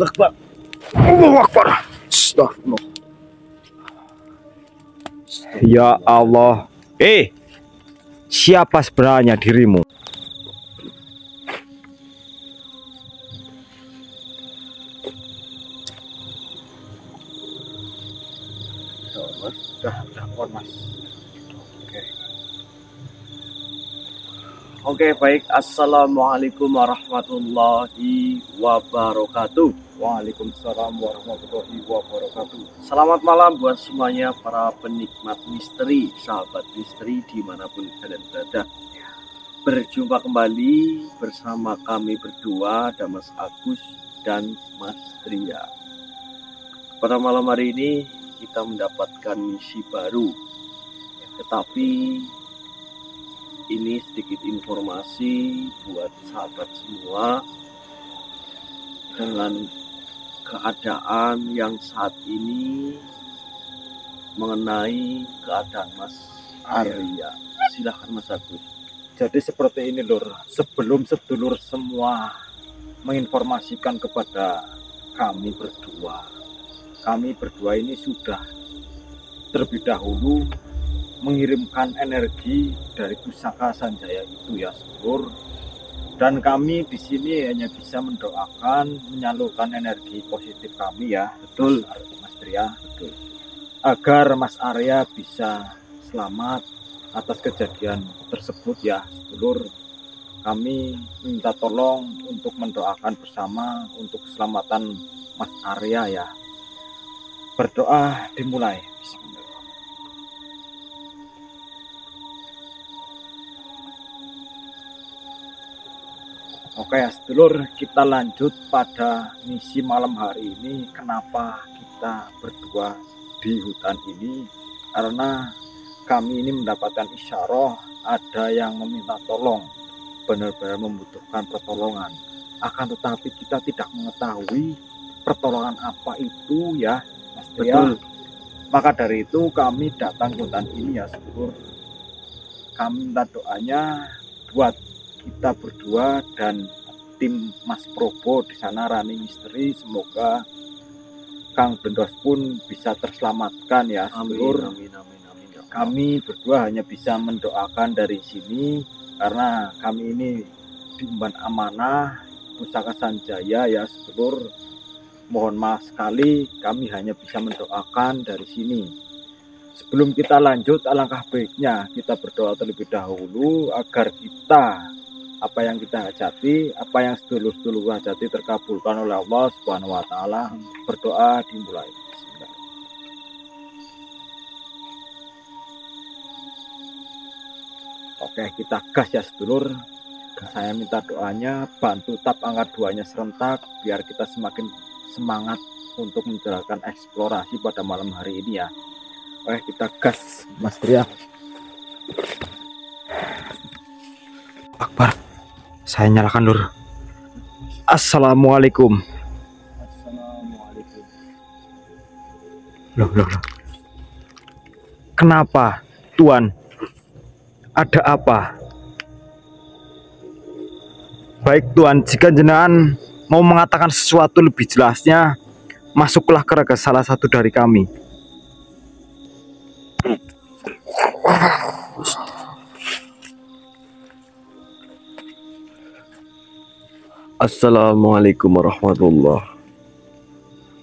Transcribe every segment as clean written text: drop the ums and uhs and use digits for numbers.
Akbar. Allahu Akbar. Astagfirullah. Ya Allah. Siapa sebenarnya dirimu? Udah, Mas. Oke, baik. Assalamualaikum warahmatullahi wabarakatuh. Waalaikumsalam warahmatullahi wabarakatuh. Selamat malam buat semuanya para penikmat misteri, sahabat misteri dimanapun kalian berada. Berjumpa kembali bersama kami berdua, ada Mas Agus dan Mas Tria. Pada malam hari ini kita mendapatkan misi baru, tetapi ini sedikit informasi buat sahabat semua dengan keadaan yang saat ini mengenai keadaan Mas Arya. Silahkan Mas Agus. Jadi seperti ini Lur, sebelum sedulur semua menginformasikan kepada kami berdua ini sudah terlebih dahulu mengirimkan energi dari Pusaka Sanjaya itu ya sedulur. Dan kami di sini hanya bisa mendoakan, menyalurkan energi positif kami ya, betul Mas Tria, betul. Agar Mas Arya bisa selamat atas kejadian tersebut ya sedulur. Kami minta tolong untuk mendoakan bersama untuk keselamatan Mas Arya ya. Berdoa dimulai. Oke ya sedulur, kita lanjut pada misi malam hari ini. Kenapa kita berdua di hutan ini? Karena kami ini mendapatkan isyarah ada yang meminta tolong, benar-benar membutuhkan pertolongan. Akan tetapi kita tidak mengetahui pertolongan apa itu ya Mas Tria. Betul. Maka dari itu kami datang ke hutan ini ya sedulur. Kami minta doanya buat kita berdua dan tim Mas Probo di sana running misteri, semoga Kang Bendos pun bisa terselamatkan ya sedulur. Amin. Kami berdua hanya bisa mendoakan dari sini karena kami ini diemban amanah Pusaka Sanjaya ya sedulur. Mohon maaf sekali, kami hanya bisa mendoakan dari sini. Sebelum kita lanjut, alangkah baiknya kita berdoa terlebih dahulu agar kita, apa yang kita hajati, apa yang sedulur-sedulur hajati terkabulkan oleh Allah Subhanahu wa taala. Berdoa dimulai. Bismillah. Oke, kita gas ya sedulur. Saya minta doanya, bantu tap angka 2-nya serentak biar kita semakin semangat untuk menjalankan eksplorasi pada malam hari ini ya. Oke, kita gas Mas Tria. Akbar. Saya nyalakan Lur. Assalamualaikum. Assalamualaikum. Loh. Kenapa Tuan? Ada apa? Baik Tuan, jika jenengan mau mengatakan sesuatu lebih jelasnya, masuklah ke salah satu dari kami. Assalamualaikum warahmatullahi.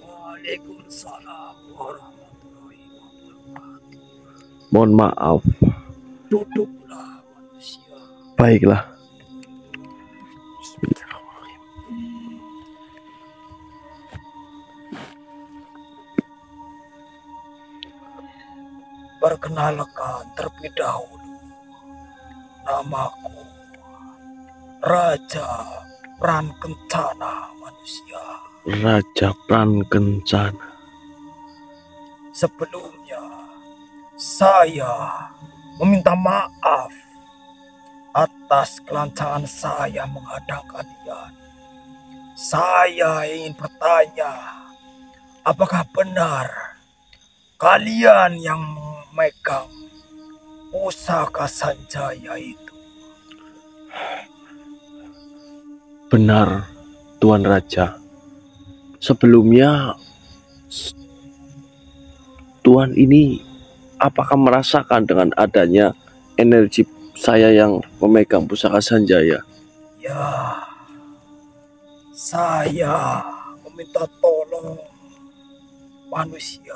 Waalaikumsalam warahmatullahi wabarakatuh. Mohon maaf. Duduklah manusia. Baiklah. Bismillahirrahmanirrahim. Perkenalkan terlebih dahulu, namaku Raja Pran Kencana manusia. Raja Pran Kencana. Sebelumnya saya meminta maaf atas kelancangan saya menghadang kalian. Saya ingin bertanya, apakah benar kalian yang memegang Pusaka Sanjaya itu? Benar, Tuan Raja. Sebelumnya, Tuhan ini apakah merasakan dengan adanya energi saya yang memegang pusaka Sanjaya? Ya, saya meminta tolong manusia.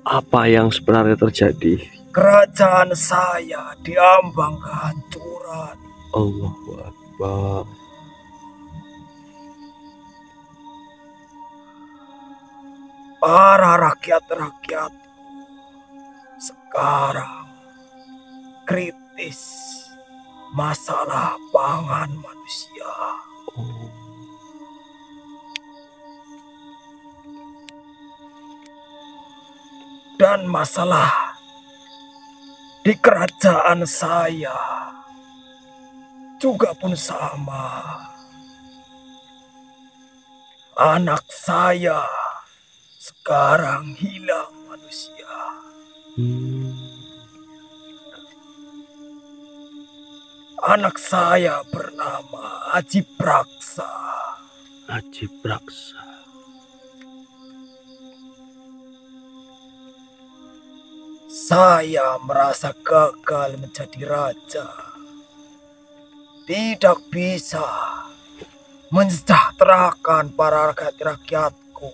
Apa yang sebenarnya terjadi? Kerajaan saya diambang kehancuran. Allahu Akbar. Para rakyat-rakyat sekarang kritis masalah pangan manusia. Dan masalah di kerajaan saya juga pun sama. Anak saya sekarang hilang manusia. Anak saya bernama Aji Praksa. Aji Praksa. Saya merasa gagal menjadi raja. Tidak bisa mensejahterakan para rakyat-rakyatku.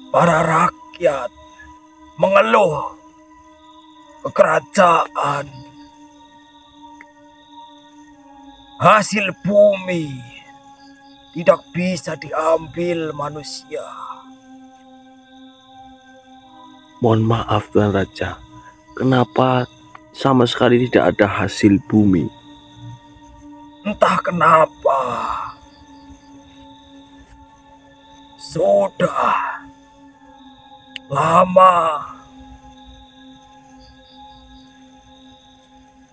Para rakyat mengeluh ke kerajaan. Hasil bumi tidak bisa diambil manusia. Mohon maaf Tuan Raja, kenapa sama sekali tidak ada hasil bumi? Entah kenapa. Sudah lama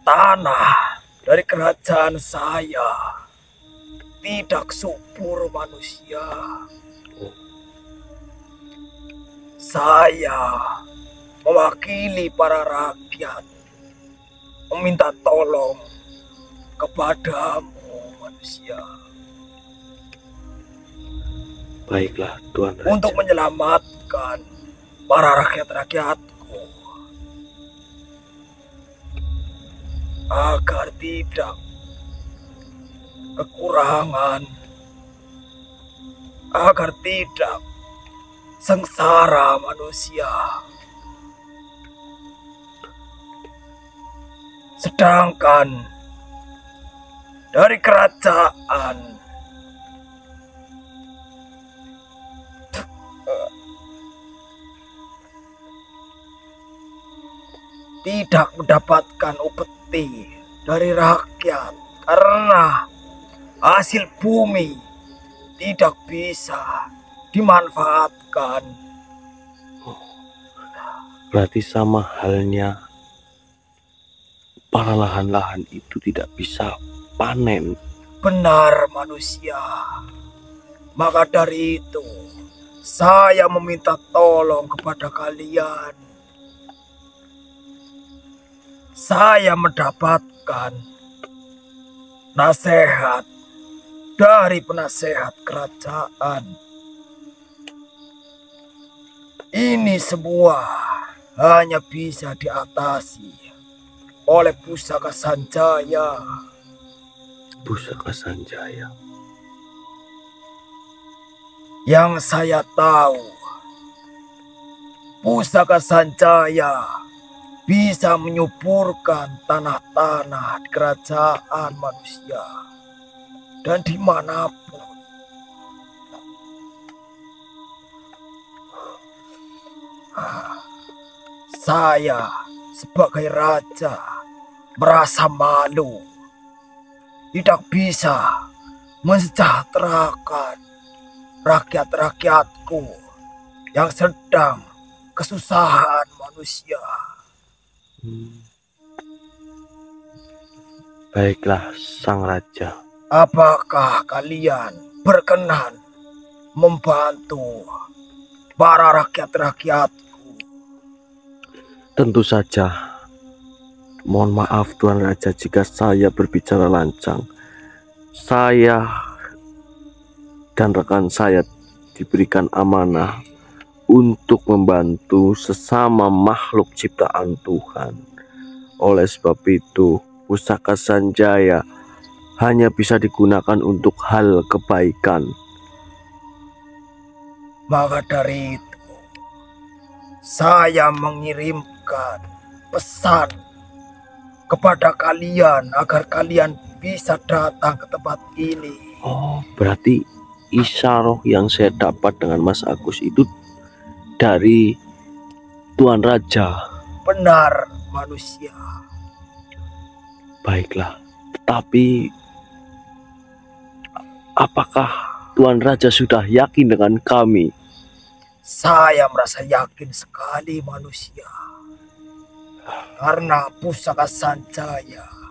tanah dari kerajaan saya tidak subur manusia. Saya mewakili para rakyat meminta tolong kepadamu manusia. Baiklah Tuan Raja. Untuk menyelamatkan para rakyat-rakyatku agar tidak kekurangan, agar tidak sengsara manusia. Sedangkan dari kerajaan tidak mendapatkan upeti dari rakyat karena hasil bumi tidak bisa dimanfaatkan. Berarti sama halnya para lahan-lahan itu tidak bisa panen. Benar manusia. Maka dari itu saya meminta tolong kepada kalian. Saya mendapatkan nasihat dari penasehat kerajaan. Ini semua hanya bisa diatasi oleh pusaka Sanjaya. Pusaka Sanjaya. Yang saya tahu, pusaka Sanjaya bisa menyuburkan tanah-tanah di kerajaan manusia dan dimanapun. Saya sebagai raja merasa malu tidak bisa mensejahterakan rakyat-rakyatku yang sedang kesusahan manusia. Baiklah Sang Raja. Apakah kalian berkenan membantu para rakyat-rakyatku? Tentu saja. Mohon maaf Tuan Raja jika saya berbicara lancang. Saya dan rekan saya diberikan amanah untuk membantu sesama makhluk ciptaan Tuhan. Oleh sebab itu, Pusaka Sanjaya hanya bisa digunakan untuk hal kebaikan. Maka dari itu, saya mengirimkan pesan kepada kalian agar kalian bisa datang ke tempat ini. Oh, berarti isyaroh yang saya dapat dengan Mas Agus itu dari Tuan Raja. Benar, manusia. Baiklah, tetapi apakah Tuan Raja sudah yakin dengan kami? Saya merasa yakin sekali, manusia. Karena Pusaka Sanjaya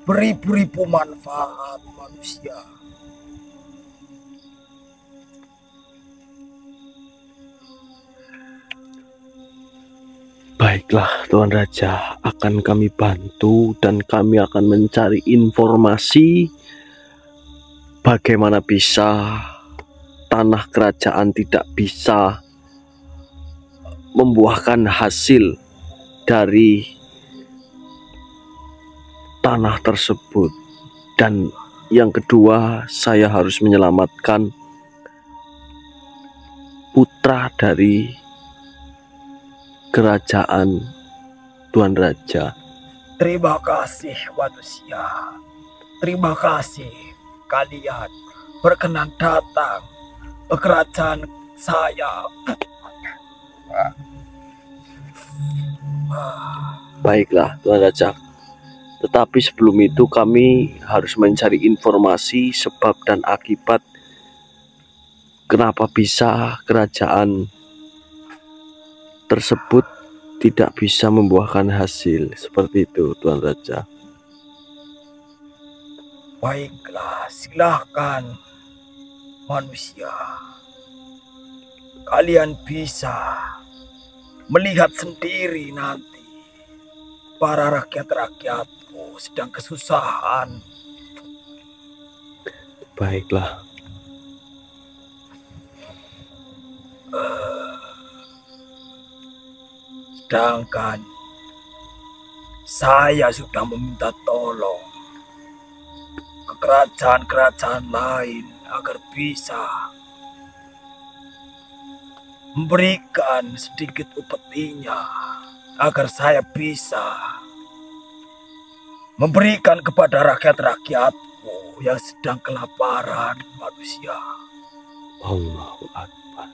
beribu-ribu manfaat, manusia. Baiklah, Tuan Raja, akan kami bantu dan kami akan mencari informasi bagaimana bisa tanah kerajaan tidak bisa membuahkan hasil dari tanah tersebut. Dan yang kedua, saya harus menyelamatkan putra dari kerajaan Tuan Raja. Terima kasih, manusia. Terima kasih kalian berkenan datang ke kerajaan saya. Baiklah, Tuan Raja. Tetapi sebelum itu kami harus mencari informasi sebab dan akibat kenapa bisa kerajaan tersebut tidak bisa membuahkan hasil. Seperti itu, Tuan Raja. Baiklah, silahkan manusia. Kalian bisa melihat sendiri nanti para rakyat-rakyatku sedang kesusahan. Baiklah. Sedangkan saya sudah meminta tolong ke kerajaan-kerajaan lain agar bisa memberikan sedikit upetinya agar saya bisa memberikan kepada rakyat-rakyatku yang sedang kelaparan, manusia. Allahu Akbar.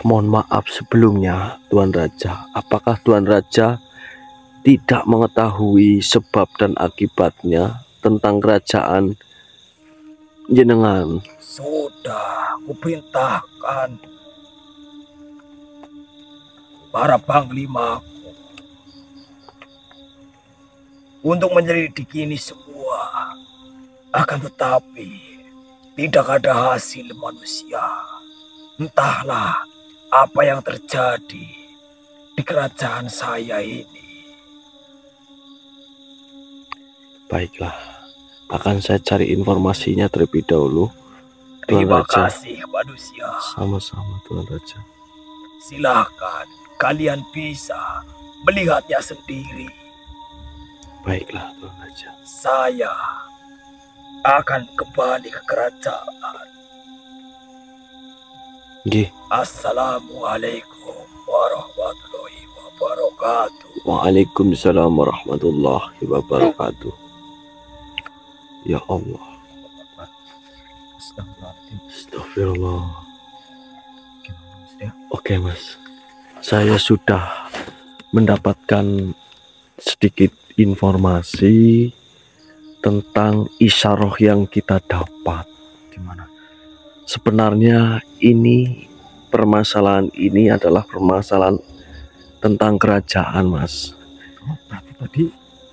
Mohon maaf sebelumnya, Tuan Raja. Apakah Tuan Raja tidak mengetahui sebab dan akibatnya tentang kerajaan jenengan? Sudah kuperintahkan para panglimaku untuk menyelidiki ini semua. Akan tetapi tidak ada hasil, manusia. Entahlah apa yang terjadi di kerajaan saya ini. Baiklah, akan saya cari informasinya terlebih dahulu, Tuan Terima Raja. kasih, manusia. Sama-sama, Tuan Raja. Silahkan kalian bisa melihatnya sendiri. Baiklah, Tuan Raja. Saya akan kembali ke kerajaan. Nggih. Assalamualaikum warahmatullahi wabarakatuh. Waalaikumsalam warahmatullahi wabarakatuh. Ya Allah. Astagfirullah. Oke, Mas. Saya sudah mendapatkan sedikit informasi tentang isyaroh yang kita dapat. Gimana? Sebenarnya permasalahan ini adalah permasalahan tentang kerajaan, Mas. Oh, berarti tadi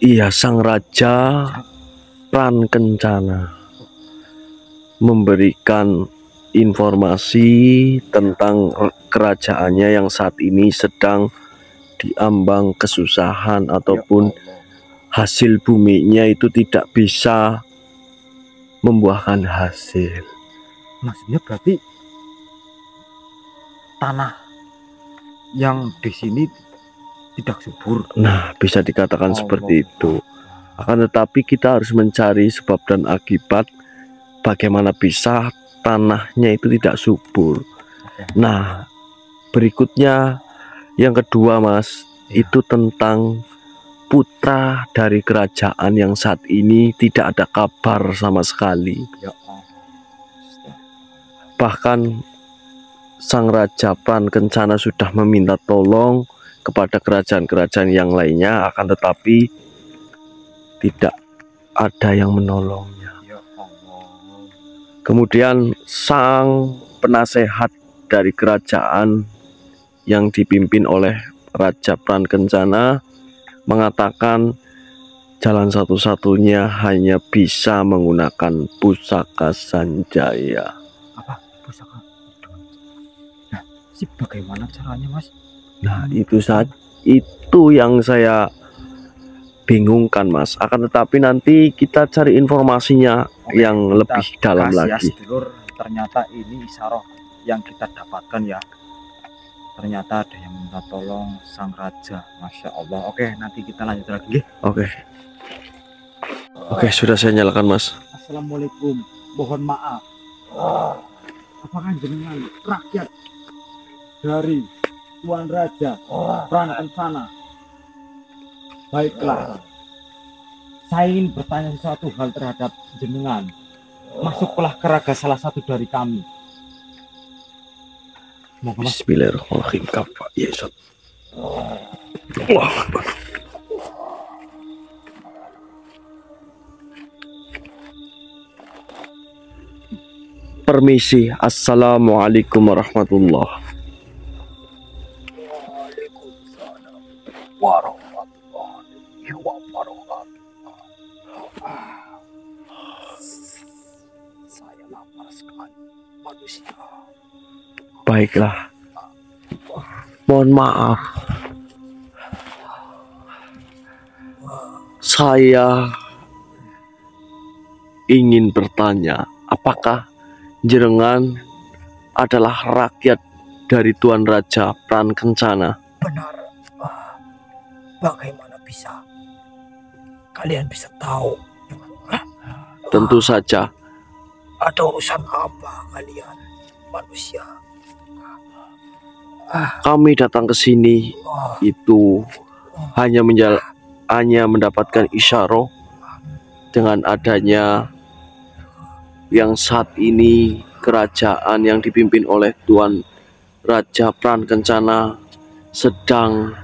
Iya, Sang Raja Pran Kencana memberikan informasi tentang kerajaannya yang saat ini sedang diambang kesusahan ataupun hasil buminya itu tidak bisa membuahkan hasil. Maksudnya berarti tanah yang di sini tidak subur. Nah, bisa dikatakan seperti itu. Akan tetapi kita harus mencari sebab dan akibat bagaimana bisa tanahnya itu tidak subur. Nah, berikutnya yang kedua, Mas, itu tentang putra dari kerajaan yang saat ini tidak ada kabar sama sekali. Bahkan sang Raja Prankensana sudah meminta tolong kepada kerajaan-kerajaan yang lainnya, akan tetapi tidak ada yang menolongnya. Kemudian sang penasehat dari kerajaan yang dipimpin oleh Raja Prankensana mengatakan jalan satu-satunya hanya bisa menggunakan pusaka Sanjaya. Apa pusaka? Nah, bagaimana caranya, Mas? Nah, itu yang saya bingungkan, Mas. Akan tetapi nanti kita cari informasinya yang lebih dalam lagi. Sedulur, ternyata ini isyarah yang kita dapatkan ya. Ternyata ada yang minta tolong sang raja. Masya Allah. Oke, nanti kita lanjut lagi. Oke, sudah saya nyalakan, Mas. Assalamualaikum. Mohon maaf. Apakah jenengan rakyat dari Tuan Raja Prankensana? Baiklah, saya ingin bertanya sesuatu hal terhadap jenengan. Masuklah ke raga salah satu dari kami. Bismillahirrahmanirrahim. Kafa Yesus. Allahu Akbar. Permisi. Assalamualaikum warahmatullahi wabarakatuh. Saya lapar sekali, manusia. Baiklah, mohon maaf, saya ingin bertanya, apakah jenengan adalah rakyat dari Tuan Raja Prankensana? Benar. Bagaimana bisa kalian bisa tahu? Tentu saja. Ada urusan apa kalian, manusia? Kami datang ke sini itu hanya mendapatkan isyarah dengan adanya yang saat ini kerajaan yang dipimpin oleh Tuan Raja Prankensana sedang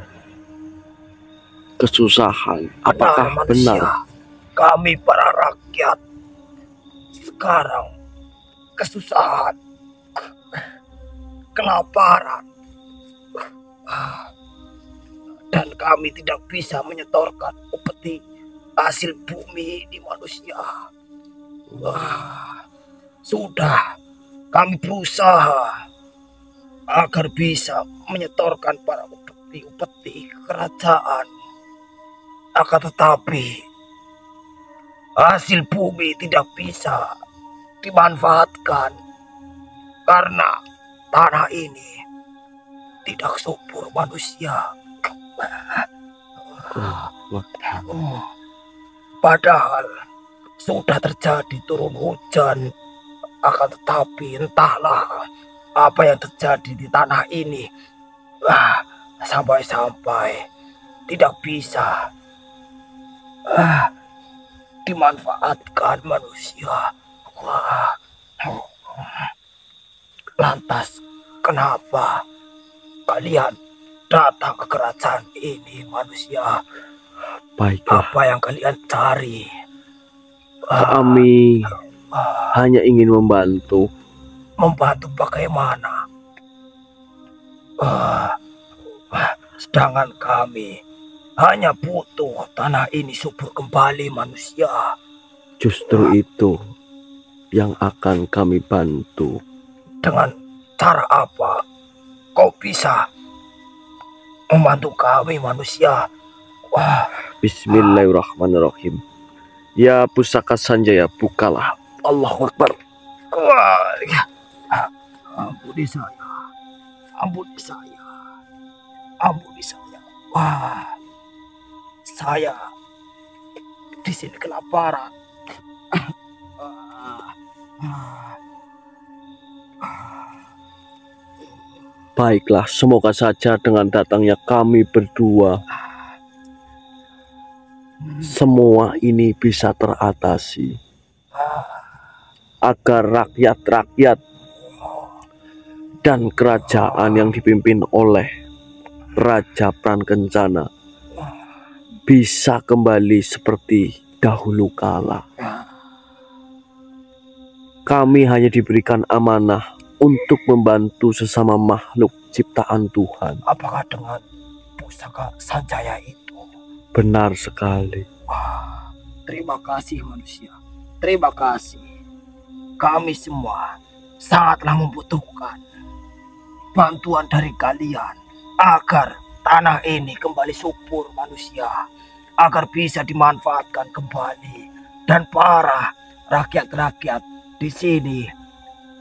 kesusahan. Apakah benar? Kami para rakyat sekarang kesusahan, kelaparan, dan kami tidak bisa menyetorkan upeti hasil bumi di manusia. Sudah kami berusaha agar bisa menyetorkan para upeti kerajaan, akan tetapi hasil bumi tidak bisa dimanfaatkan karena tanah ini tidak subur, manusia. Padahal sudah terjadi turun hujan, akan tetapi entahlah apa yang terjadi di tanah ini. Sampai-sampai tidak bisa dimanfaatkan manusia. Lantas kenapa kalian datang ke kerajaan ini, manusia? Baiklah. Apa yang kalian cari? Kami hanya ingin membantu. Membantu bagaimana? Sedangkan kami hanya butuh tanah ini subur kembali, manusia. Justru itu yang akan kami bantu. Dengan cara apa kau bisa membantu kami, manusia? Bismillahirrahmanirrahim. Ya pusaka Sanjaya, bukalah. Allahu Akbar. Wah, ya. Ampuni saya. Ampuni saya. Ampuni saya. Wah. Saya di sini kelaparan. Baiklah, semoga saja dengan datangnya kami berdua semua ini bisa teratasi, agar rakyat-rakyat dan kerajaan yang dipimpin oleh Raja Prankencana bisa kembali seperti dahulu kala. Kami hanya diberikan amanah untuk membantu sesama makhluk ciptaan Tuhan. Apakah dengan pusaka Sanjaya itu? Benar sekali. Wah, terima kasih manusia. Terima kasih. Kami semua sangatlah membutuhkan bantuan dari kalian agar tanah ini kembali subur manusia, agar bisa dimanfaatkan kembali dan para rakyat-rakyat di sini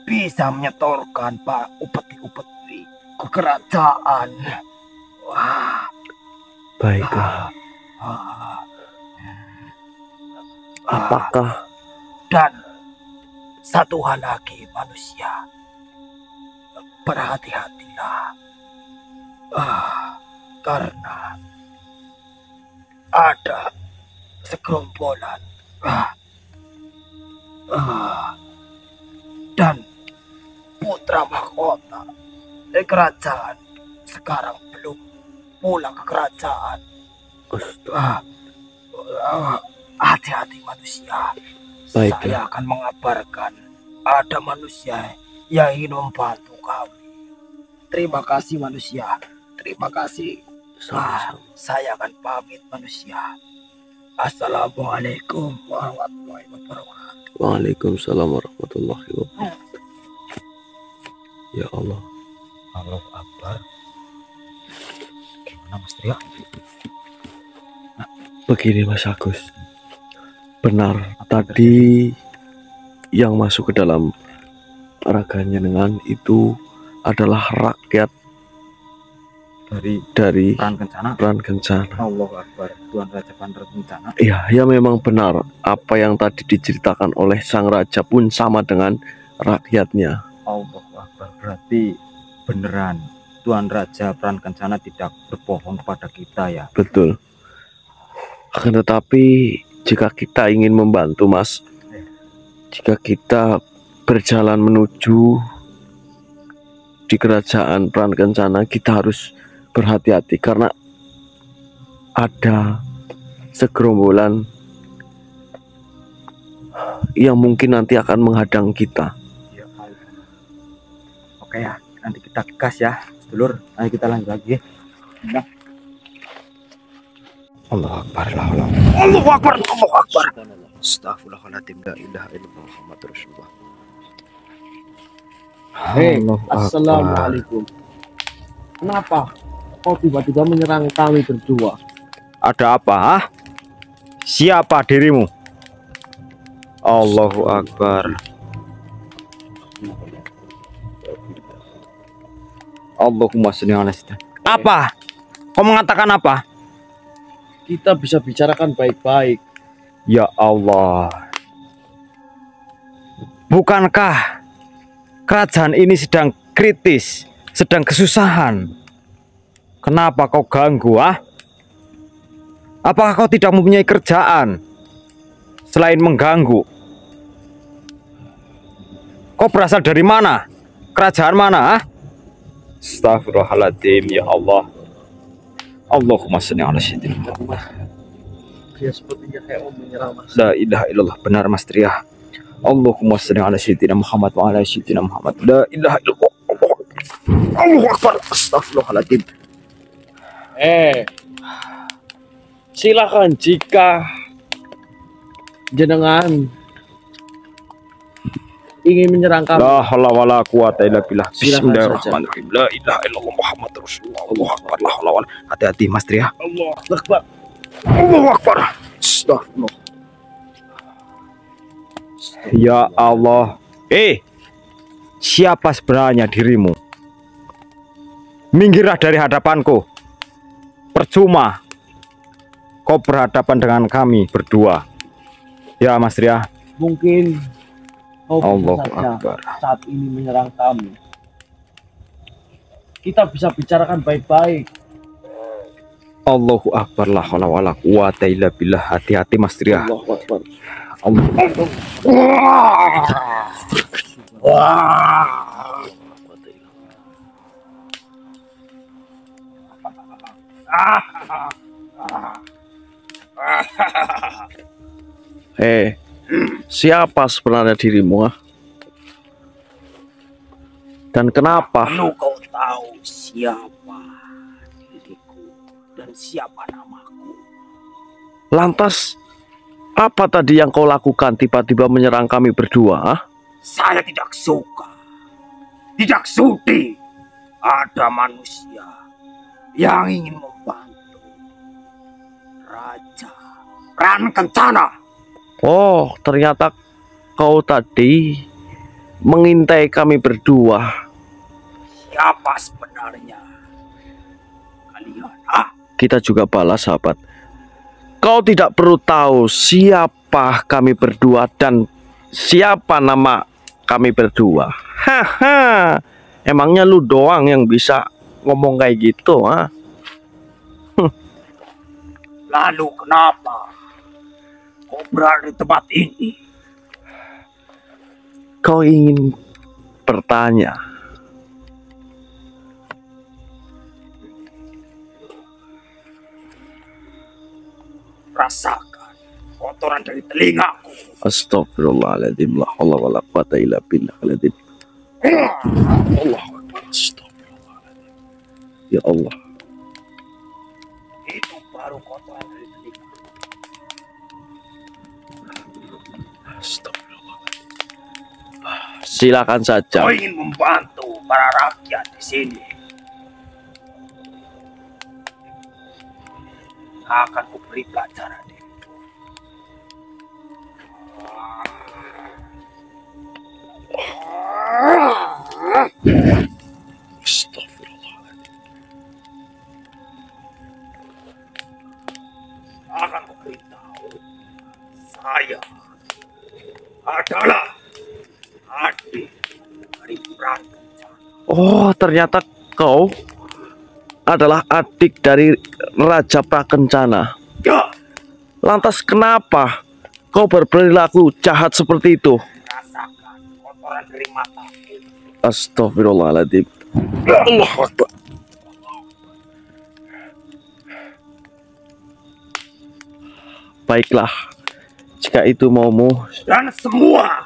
bisa menyetorkan upeti-upeti ke kerajaan. Wah, Baiklah. Apakah dan satu hal lagi manusia, berhati-hatilah, karena ada segerombolan dan putra mahkota dari kerajaan sekarang belum pulang ke kerajaan. Hati-hati manusia. Baiklah. Saya akan mengabarkan ada manusia yang ingin membantu kami. Terima kasih manusia. Terima kasih. Saya akan pamit manusia. Assalamualaikum warahmatullahi wabarakatuh. Waalaikumsalam warahmatullahi wabarakatuh. Ya Allah. Allahu Akbar. Gimana Mas Trio? Begini Mas Agus. Benar tadi yang masuk ke dalam raganya dengan itu adalah rakyat dari Prankencana. Allahu Akbar. Tuan Raja Prankencana. Iya, ya memang benar. Apa yang tadi diceritakan oleh sang raja pun sama dengan rakyatnya. Allahu Akbar. Berarti beneran Tuan Raja Prankencana tidak berbohong pada kita ya. Betul. Akan tetapi jika kita ingin membantu Mas, jika kita berjalan menuju di kerajaan Prankencana, kita harus berhati-hati karena ada segerombolan yang mungkin nanti akan menghadang kita. Ya, oke ya, nanti kita gas ya, sedulur. Ayo kita lanjut lagi. Nah. Allahu Akbar. Allahu Akbar. Allahu Akbar. Astaghfirullahaladzim, la ilaha illallah Muhammadur Rasulullah. Assalamualaikum. Kenapa kau tiba-tiba menyerang kami berdua? Ada apa? Siapa dirimu? Allahu Akbar. Allahumma sholli ala sayyidina. Apa? Kau mengatakan apa? Kita bisa bicarakan baik-baik. Ya Allah. Bukankah kerajaan ini sedang kritis, sedang kesusahan? Kenapa kau ganggu, Apakah kau tidak mempunyai kerjaan selain mengganggu? Kau berasal dari mana? Kerajaan mana, Astagfirullahaladzim, ya Allah. Allahumma sholli ala sayyidina. Dia sepertinya kayak mau menyerang Mas. La ilaha illallah, benar Mas Tria. Allahumma sholli ala sayyidina Muhammad wa ala sayyidina Muhammad. La ilaha illallah. Allahu Akbar. Astagfirullahaladzim. Silakan jika jenengan ingin menyerang kami. La haula wala quwata illa billah. Silakan Bismillahirrahmanirrahim. La ilaha illallah Muhammadur Rasulullah. Allahu Akbar. La haula wala. Hati-hati Mas Tria. Allah Akbar. Allahu Akbar. Astagfirullah. Ya Allah. Siapa sebenarnya dirimu? Minggirlah dari hadapanku. Percuma kau berhadapan dengan kami berdua. Ya Mas Ria. Mungkin kau Allahu bisa saja Akbar. saat ini menyerang kami. Kita bisa bicarakan baik-baik. Allahu Akbar, la haula wala quwata illa billah. Hati-hati Mas Ria. Allahu Akbar. Siapa sebenarnya dirimu? Dan kenapa? Perlu kau tahu siapa diriku dan siapa namaku. Lantas, apa tadi yang kau lakukan tiba-tiba menyerang kami berdua? Saya tidak suka, tidak sudi ada manusia yang ingin membantu Raja Pran Kencana. Oh, ternyata kau tadi mengintai kami berdua. Siapa sebenarnya kalian? Kita juga balas, sahabat. Kau tidak perlu tahu siapa kami berdua dan siapa nama kami berdua. Haha, emangnya lu doang yang bisa ngomong kayak gitu, ha? Lalu kenapa kau berada di tempat ini? Kau ingin bertanya? Rasakan kotoran dari telingaku. Astagfirullahaladzim, la haula wala quwata illa billahil Allah Akbar. Astagfirullahaladzim. Ya Allah. Itu baru kotoran dari telinga. Astagfirullahaladzim. Silakan saja. Kau ingin membantu para rakyat di sini. Akan kuberi pelajaran. Astagfirullahaladzim. Akan kuberitahu, saya adalah adik dari Pran Kencana. Oh, ternyata kau adalah adik dari Raja Prakencana. Ya, Lantas kenapa kau berperilaku jahat seperti itu? rasakan kotoran dari mataku. Astagfirullahaladzim. Allah Akbar. Baiklah, jika itu maumu. Dan semua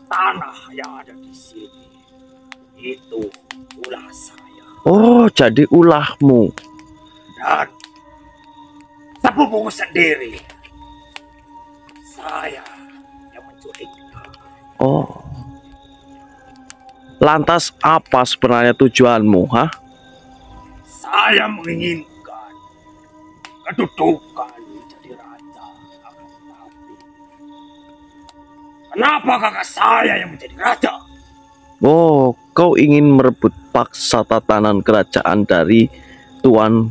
tanah yang ada di sini itu ulah saya. Oh, jadi ulahmu. Dan sepupuku sendiri, saya yang menculiknya. Oh. Lantas apa sebenarnya tujuanmu, ha? Saya menginginkan kedudukan jadi raja. Akan tetapi, kenapa kakak saya yang menjadi raja? Oh, kau ingin merebut paksa tatanan kerajaan dari Tuan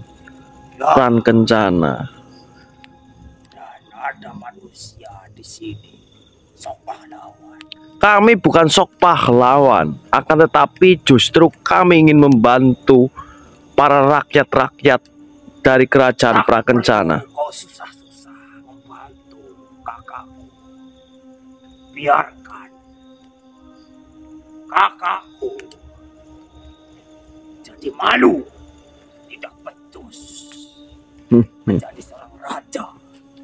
Ya, Pran Kencana. dan ada manusia di sini, sok pahlawan. Kami bukan sok pahlawan, akan tetapi justru kami ingin membantu para rakyat-rakyat dari kerajaan Prakencana. Kau susah-susah membantu kakakku. Biarkan kakakku jadi malu, tidak becus, menjadi seorang raja.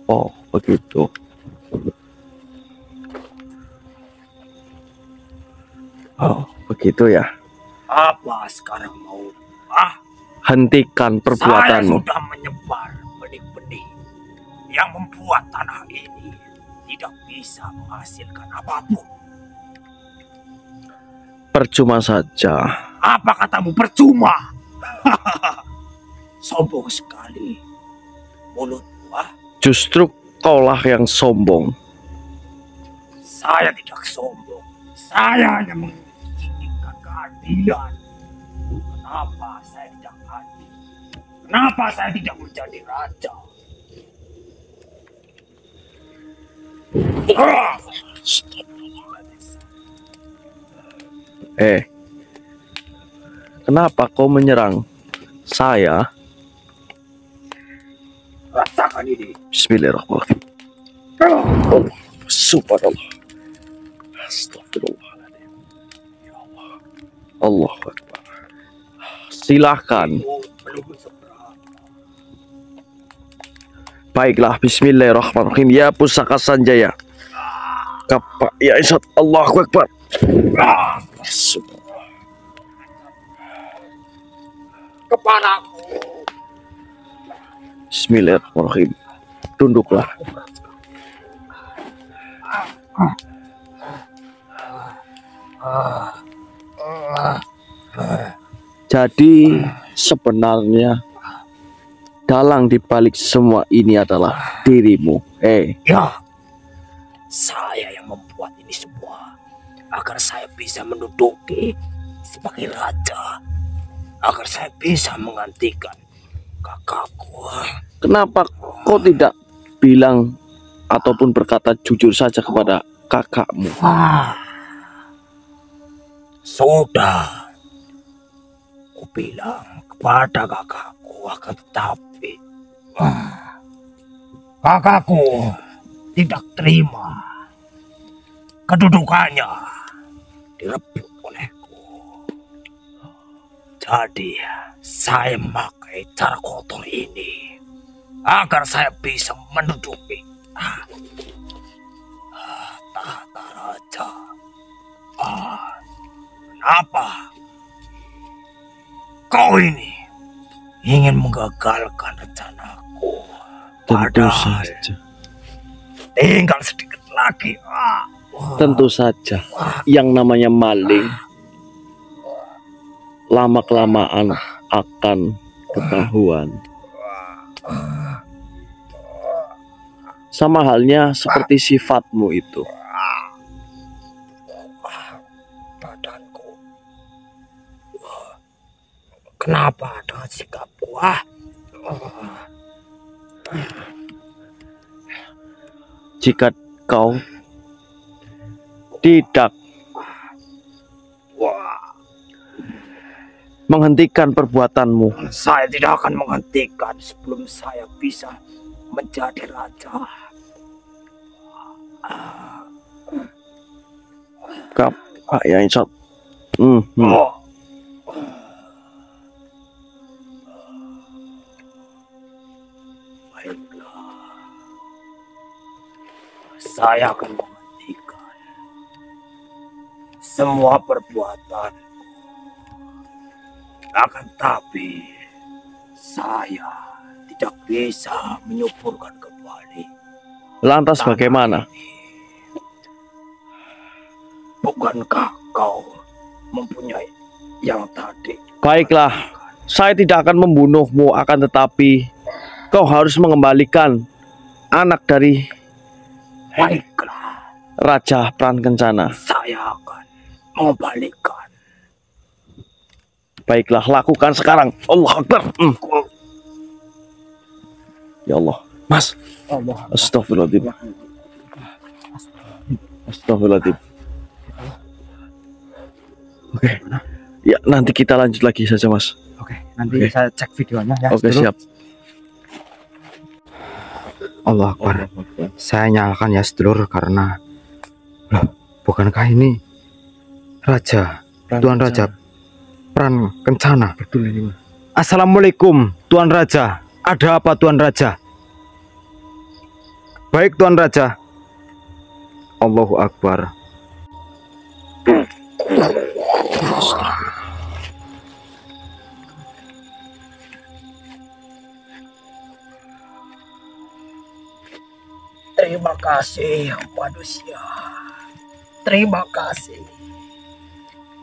Oh, begitu. Oh, begitu ya. Apa sekarang mau? Hentikan Saya perbuatanmu. sudah menyebar benih-benih yang membuat tanah ini tidak bisa menghasilkan apapun. Percuma saja. Apa katamu percuma? Sombong sekali mulutmu. Justru kaulah yang sombong. Saya tidak sombong. Saya hanya menginginkan keadilan. Kenapa saya tidak adil? Kenapa saya tidak menjadi raja? Kenapa kau menyerang saya? Rasakan ini. Bismillahirrahmanirrahim. Subhanallah. Astagfirullahaladzim. Ya Allah. Allahu Akbar. Silahkan. Belum seberapa. Baiklah, bismillahirrahmanirrahim. Ya pusaka Sanjaya. Kapak ya Isat. Allahu Akbar. Kepadaku. Bismillahirrahmanirrahim. Tunduklah. Jadi sebenarnya dalang dibalik semua ini adalah dirimu. Ya, saya yang membuat ini semua agar saya bisa menduduki sebagai raja, agar saya bisa menggantikan kakakku. Kenapa kau tidak bilang ataupun berkata jujur saja kepada kakakmu? Sudah, aku bilang kepada kakakku, akan tetapi kakakku tidak terima kedudukannya direbut olehku. Jadi saya memakai cara kotor ini agar saya bisa menduduki tahta raja. Kenapa kau ini ingin menggagalkan rencanaku? Tentu saja. Tinggal sedikit lagi. Tentu saja. Yang namanya maling lama-kelamaan akan ketahuan. Sama halnya seperti sifatmu itu. Badanku. Kenapa dengan sikapku? Jika kau tidak menghentikan perbuatanmu, Saya tidak akan menghentikan sebelum saya bisa menjadi raja. Kapak ya Insat. Baiklah. Saya akan menghentikan semua perbuatan. Akan tapi saya tidak bisa menyuburkan kembali. Lantas tanah bagaimana? ini. Bukankah kau mempunyai yang tadi? Baiklah, saya tidak akan membunuhmu, akan tetapi kau harus mengembalikan anak dari Baiklah, Raja Pran Kencana. saya akan mengembalikan. Baiklah, lakukan sekarang. Allah Akbar. Ya Allah, Mas. Astagfirullahaladzim. Astagfirullahaladzim. Oke. Ya, nanti kita lanjut lagi saja, Mas. Oke, nanti saya cek videonya ya. Oke, siap. Allah Akbar. Saya nyalakan ya sedulur karena loh, bukankah ini Raja, Tuan Raja Pran Kencana? Betul ini, Mas. Assalamualaikum Tuan Raja. Ada apa Tuan Raja? Baik Tuan Raja. Allahu Akbar. Terima kasih manusia. Terima kasih.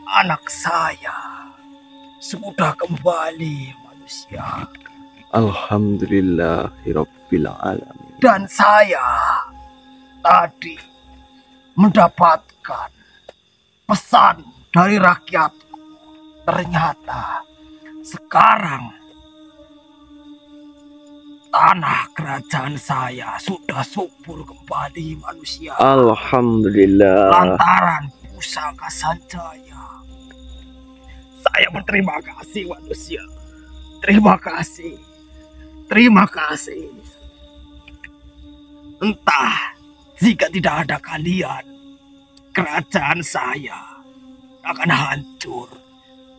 Anak saya sudah kembali manusia. Alhamdulillahirabbil alamin. Dan saya tadi mendapatkan pesan dari rakyatku. Ternyata sekarang tanah kerajaan saya sudah subur kembali manusia. Alhamdulillah. Lantaran pusaka Sanjaya. Saya berterima kasih manusia. Terima kasih. Terima kasih. Entah jika tidak ada kalian, kerajaan saya akan hancur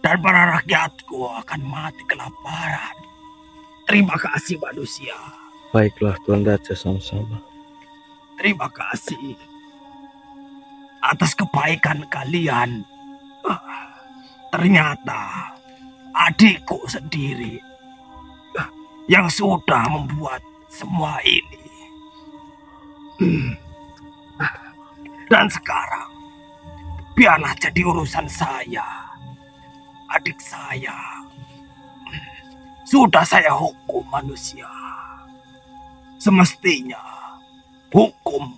dan para rakyatku akan mati kelaparan. Terima kasih manusia. Baiklah Tuan Raja, sama-sama. Terima kasih atas kebaikan kalian. Ternyata adikku sendiri yang sudah membuat semua ini. Dan sekarang biarlah jadi urusan saya. Adik saya sudah saya hukum manusia. Semestinya hukum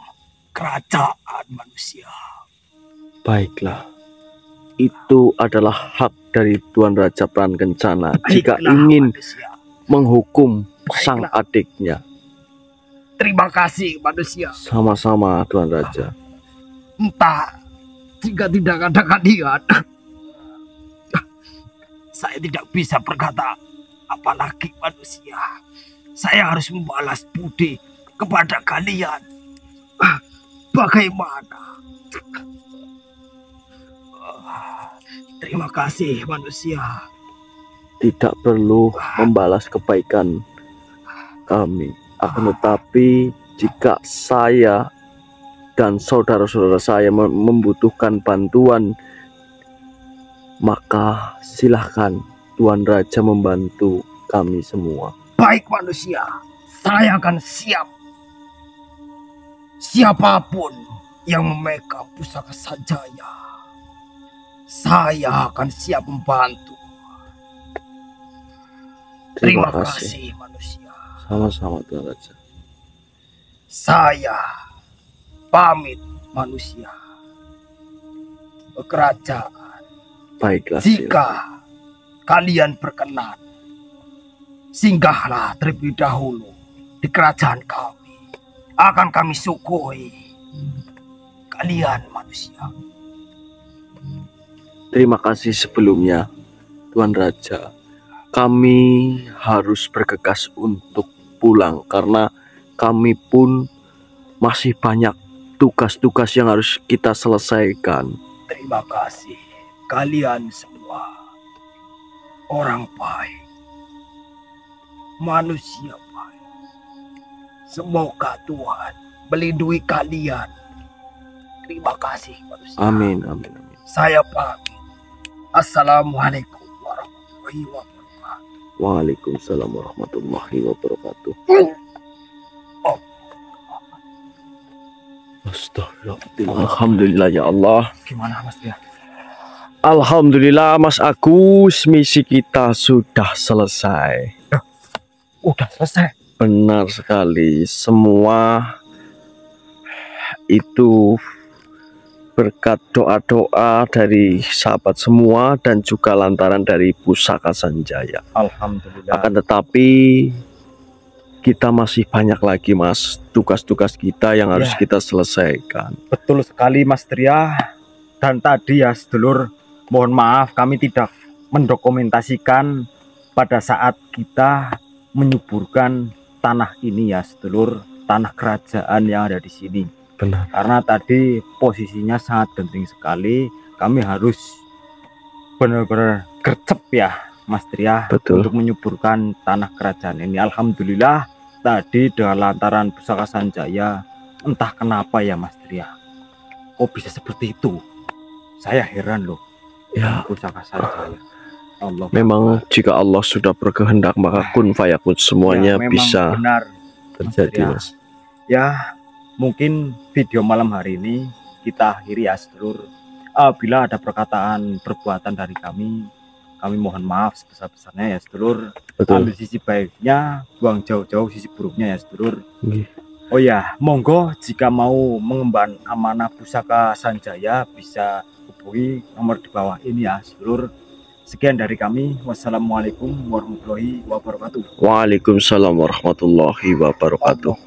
kerajaan manusia. Baiklah, itu adalah hak dari Tuan Raja Prankencana jika Baiklah, ingin manusia. menghukum sang Baiklah. adiknya. Terima kasih manusia. Sama-sama Tuan Raja. Entah jika tidak ada kalian, saya tidak bisa berkata apalagi manusia. Saya harus membalas budi kepada kalian. Bagaimana? Terima kasih manusia. Tidak perlu membalas kebaikan kami. Akan tetapi jika saya dan saudara-saudara saya membutuhkan bantuan, maka silahkan Tuan Raja membantu kami semua. Baik manusia, saya akan siap. Siapapun yang memegang pusaka Sanjaya, saya akan siap membantu. Terima kasih manusia. Sama-sama Tuan Raja. Saya pamit manusia. Kerajaan, Baiklah. jika kalian berkenan, singgahlah terlebih dahulu di kerajaan kami. Akan kami syukuri kalian manusia. Terima kasih sebelumnya Tuan Raja. Kami harus bergegas untuk pulang karena kami pun masih banyak tugas-tugas yang harus kita selesaikan. Terima kasih kalian semua. Orang baik, manusia baik. Semoga Tuhan melindungi kalian. Terima kasih manusia. Amin, amin, amin. Saya pamit. Assalamualaikum warahmatullahi wabarakatuh. Waalaikumsalam warahmatullahi wabarakatuh. Astagfirullah. Alhamdulillah ya Allah. Gimana Mas Tria? Alhamdulillah Mas Agus, misi kita sudah selesai. Udah selesai. Benar sekali, semua itu berkat doa-doa dari sahabat semua dan juga lantaran dari pusaka Sanjaya. Alhamdulillah. Akan tetapi kita masih banyak lagi Mas tugas-tugas kita yang harus Ya. kita selesaikan. Betul sekali Mas Tria. Dan tadi ya sedulur, mohon maaf kami tidak mendokumentasikan pada saat kita menyuburkan tanah ini ya sedulur, tanah kerajaan yang ada di sini. Benar. Karena tadi posisinya sangat genting sekali, kami harus benar-benar gercep ya Mas Tria. Betul. Untuk menyuburkan tanah kerajaan ini. Alhamdulillah tadi dengan lantaran pusaka Sanjaya, entah kenapa ya Mas Tria, kok bisa seperti itu? Saya heran loh. Ya, Pusaka Sanjaya. Allah. memang jika Allah sudah berkehendak maka kun fayakun semuanya Ya, memang bisa benar terjadi Mas. Mas. Ya, mungkin video malam hari ini kita akhiri ya sedulur. Bila ada perkataan perbuatan dari kami mohon maaf sebesar-besarnya ya sedulur. Betul. Ambil sisi baiknya, buang jauh-jauh sisi buruknya ya sedulur. Nggih. Oh ya, monggo jika mau mengemban amanah Pusaka Sanjaya bisa hubungi nomor di bawah ini ya, sedulur. Sekian dari kami. Wassalamualaikum warahmatullahi wabarakatuh. Waalaikumsalam warahmatullahi wabarakatuh.